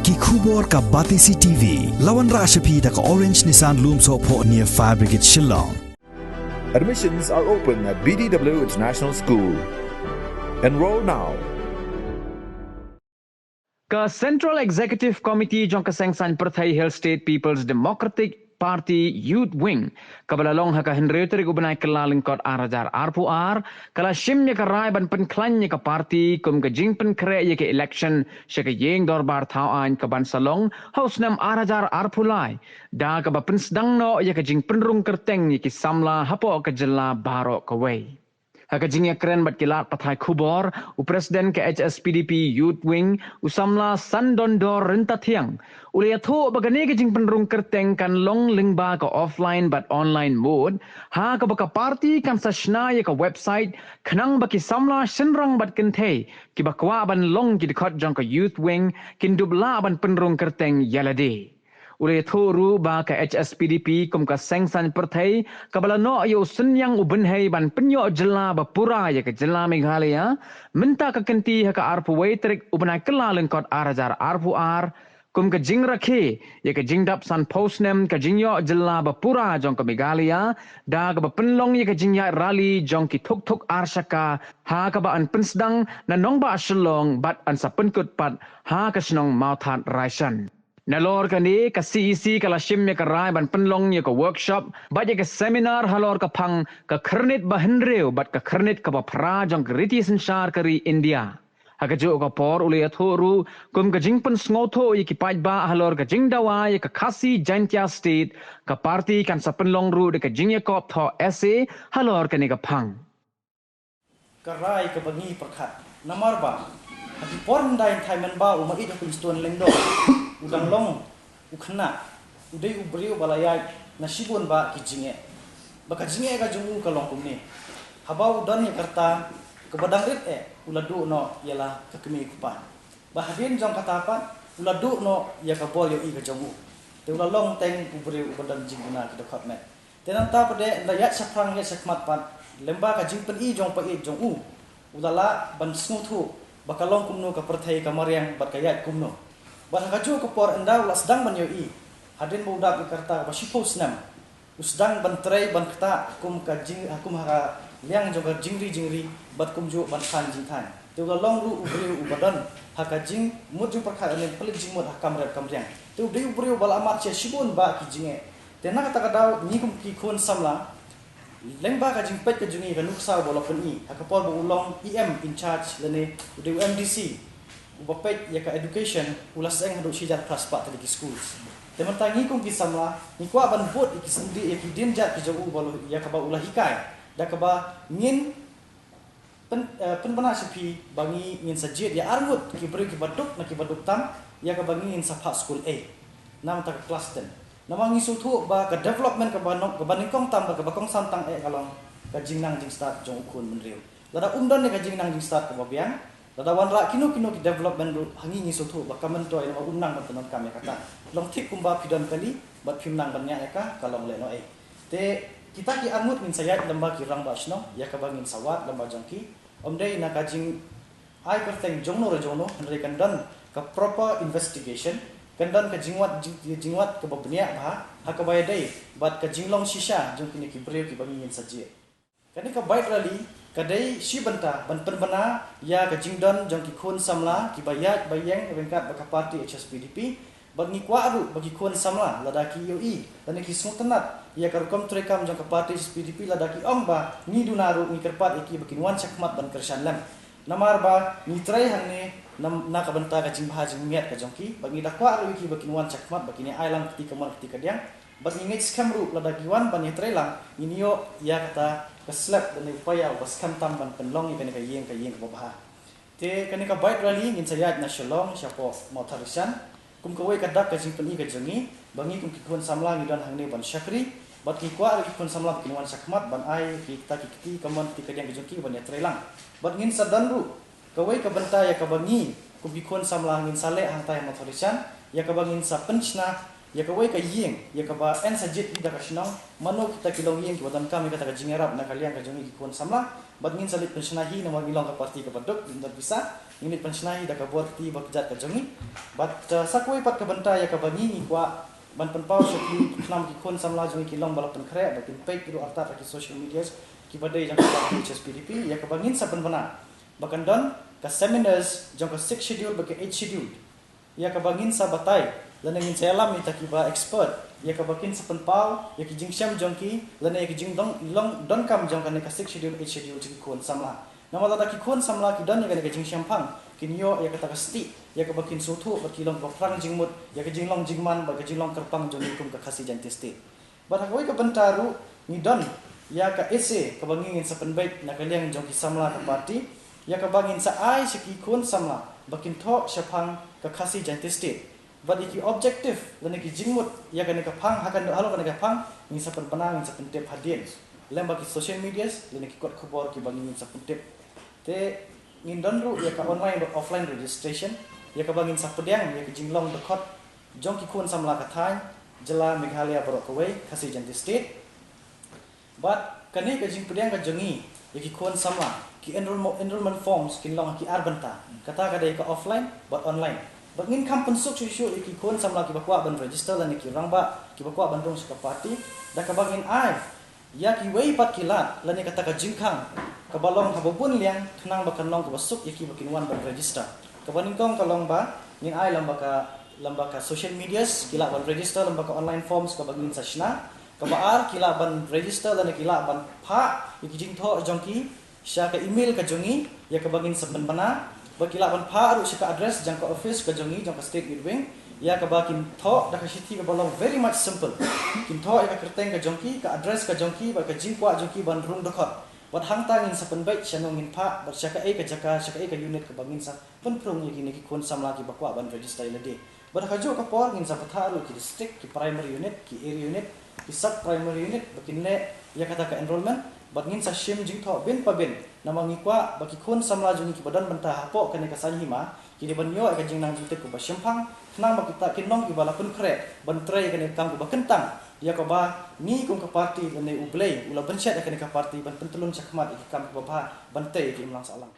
Ki khubor ka Batisi TV. Lawan Rashapi da ka Orange Nissan Lumso po near Fire Brigade Shillong. Admissions are open at BDW International School. Enroll now. Ka Central Executive Committee jong kasengsan Perthai Hill State People's Democratic Party Youth Wing kabalalong haka Henrietta Gubanay kalaling kot arajar RPR kala shimnya ka rai ban penklanya ka party kum ka jingpen kre ye ka election sya ka yeng dorbar thawan ka ban salong haus nam arajar RPulai da ka ba pensdang no ye ka jingpen rung kerteng ye ki samla hapo ka jela baro ka wei haka jingya keren bat kilat pathai khubor u presiden ke HSPDP Youth Wing usamla sandondor renta thiang ulia tho bagane ke jing penrung kerteng kan long lingba ka offline but online mode ha ka baka party kan sashna ye ka website khnang baki samla shinrang bat kenthe ki bakwa ban long ki dikhot jong ka Youth Wing kin dubla ban penrung kerteng yalade Ule thoru ba ka HSPDP kum ka sengsan perthai kabala no yo senyang ubenhei ban penyo jela ba pura ya ka jela Meghalaya minta ka kenti ha ka arpu waitrik ubna kelaleng kot arajar arpu ar kum ka jing rakhe ya ka jingdap san postnem ka jingyo jela ba pura jong ka Meghalaya da ka ba penlong ya ka jingya rally jong ki thuk thuk arshaka ha ka ba an pensdang na nong ba shlong bat an sa penkut pat ha ka snong mauthat raisan Nalor kani ka CEC kala shimya ka rai ban penlong ye ka workshop ba ye ka seminar halor ka phang ka kharnit ba henreu bat ka kharnit ka ba phra jong riti sanshar kari India haka jo ka por ule thoru kum ka jingpen sngoto ye ki paj ba halor ka jingdawa ye ka khasi jantia state ka party kan sa penlong ru de ka jingye kop tho SA halor kani ka phang ka rai ka bangi prakhat namar ba haki porn dai thaiman ba uma i ka stone lengdo udang long ukhna udai ubriu balaya nasibun ba kijinge baka jinge ga jungu ka long kumni habau dan ya karta ke badang rit uladu no yala ka kemi kupan bahadin jong kata apa uladu no ya ka bol yo i ga jungu te ulalong teng ubriu ubadan jinguna ki dekat me tenan ta pade layat saprang ya sakmat pan lemba ka jingpen i jong pa i jong u ulala ban smuthu baka long kumno ka perthai ka maryang bat kayat kumno Barang kaju ke por anda ulas sedang menyoi, hadin budak di kerta basipo senam, usdang bantrai ban kata kum kajing akum hara liang juga jingri bat kum ju ban khan jingtan. Tiuga long ru ubri ubadan hakajing muju perkara ni pelik jingmut hakam rep kamriang. Tiu di ubri bal amat cia sibun ba kijinge. Tena kata kadau ni kum ki kun samla. Lengba kajing pet kajungi kanuksa bolokon i hakapor bu ulong EM in charge lene udu MDC. Ubapet ya ka education ulas eng hadu sijar kelas 4 tadi schools. Teman tangi kong kisamla ni kwa ban bot ikisndi ikidin jat ki jogu balo ya ka ba ulah hikai. Da ka ba ngin penbana sepi bangi ngin sajid ya armut ki beri ki baduk na ki baduk tam ya ka bangi ngin sapa school A. Nam ta kelas 10. Nama ngisu tu ba ka development ka banok ka banikong tam ba ka bakong santang kalong ka jingnang jing start jong ukun menriu. Lada umdan ni ka jingnang jing start ka babiang Ladawan ra kino ki development hangi ngi sotu bakaman to ina unang bantuan kami kata long tik kumba pidan kali bat pimnang banyak ya ka kalong leno te kita ki angut min sayat lamba ki rang basno ya ka bangin sawat lamba jongki omdei na kajing ai kerteng jongno rejono henry kandan ka proper investigation kandan ka jingwat ka babnia ba hakabaya dei bat ka jinglong shisha jongki ni ki breu ki bangin saje kani ka bait rally kadai si banta ban penbana ya ka jingdon jong ki khun samla ki bayat bayang evengkat baka party HSPDP bagi kwa aru bagi khun samla ladaki UI dan ki smutanat ya ka rukom trekam jong ka party HSPDP ladaki ongba ni dunaru ni kerpat iki bakin wan sakmat ban kersan lam namar ba ni trai hanne na ka banta ka jing bahajing miat ka jongki bagi dakwa aru iki bakin wan sakmat bakini ailang ketika mon ketika diang bagi ngit skamru ladaki wan ban ni trai lang ini yo ya kata keslap dan upaya was kam tamban penlong ikan ka yeng babah te kanika bait rally ngin sayat na shalong siapo motorisan kum kawai kadak ka jing peni ka jengi bangi kum kikun samla ngidan hangne ban syakri bat ki kwa kikun samla kinwan sakmat ban ai kita kiki kaman tika yang kejengki ban ya trelang bat ngin sadanru kawai ka banta ya ka bangi kum kikun samla ngin sale hang tay motorisan ya ka bangin sa penchna ya kawai ka yeng ya ka ba en sajit ida ka shnong mano kita kilong yeng ki wadan kami kata ka jingerap na kalian ka jongi ki kon samla bat ngin salit penshnahi na magilong ka parti ka padok dinda bisa ini penshnahi da ka borti bakjat ka jongi bat sakoi pat ka banta ya ka bangi ni kwa ban penpau shaki nam ki kon samla jongi ki long balapan kre batin pek iru arta ki social media ki badai jang ka HSPDP ya ka bangin sa penbana bakan don ka seminars jang ka 6 schedule bagi 8 schedule ya ka bangin sa batay lanangin sa alam ita ki ba expert ya ka bakin sa penpau ya ki jingsyam jang ki lanay ki jing dong long don kam jang ka ne ka 6 schedule 8 schedule ki kon samla namala da ki kon samla ki don ya ka jingsyam pang kinyo ya ka ta ka sti ya ka bakin suthu bakilong ka frang jingmut ya ka jinglong jingman ba ka jinglong kerpang jong kum ka khasi jantisti ba ka ka bentaru ni don ya ka ese ka bangin sa penbait na kaliang jong ki samla ka parti ya ka bangin sa ai siki kon samla bakin tho syapang ka khasi jantisti but iki objective lene ki jingmut ya kan ka phang hakan halo kan ka phang ni sa penpanang ni sa pentep hadien lembak ki social media lene ki kot khobor ki bangin sa pentep te ngin donru ya ka online or offline registration ya ka bangin sa pedang ya ki jinglong the kot jong ki kun samla ka thain jela meghalaya borok kawai khasi janti state but kane ka jing pedang ka jongi ya ki kun samla ki enrollment forms kin long ki arbanta kata ka dai ka offline but online bangin kam pensuk shu ki kon samla ki bakwa ban register lan ki rangba ki bakwa bandung ska party da ka bangin ai ya ki wei pat kilat lan kata ka jingkang ka balong ka bobun liang thnang bakan long ka basuk ya ki bakin wan ban register ka baning kong ka long ba nin ai lamba ka social medias kila ban register lamba ka online forms ka bangin sa shna ka baar kila ban register lan kila ban pha ki jing tho jongki sya ka email ka jongi ya ka bangin sa bana bakila ban pha ru sika address jang ka office ka jongi jang ka state wing ya ka bakin tho da ka city ka balong very much simple kin tho ya ka kerteng ka jongki ka address ka jongki ba ka jingkwa jongki ban room dokot wat hang tangin sa penbait siya nongin pha ba sya ka ka jaka sya ka unit ka bangin sa penprong ya ki kon samla ki bakwa ban register ilade ba ka jo ka por ngin sa patha ru ki district ki primary unit ki area unit ki sub primary unit bakin le ya kata ka enrollment bagin sa shim jing tho bin pa bin namangi kwa baki khon samla jungi ki badan banta hapo kane ka sanhima ki de banyo ka jing nang jite ku ba shimpang nang bakita kinong ki bala pun kre ban trai kane kang ku ba kentang ya ka ba ni kum ka party ne ublei ula bensyat kane ka party ban pentulun sakmat ki kam ku ba bantai ki imlang salang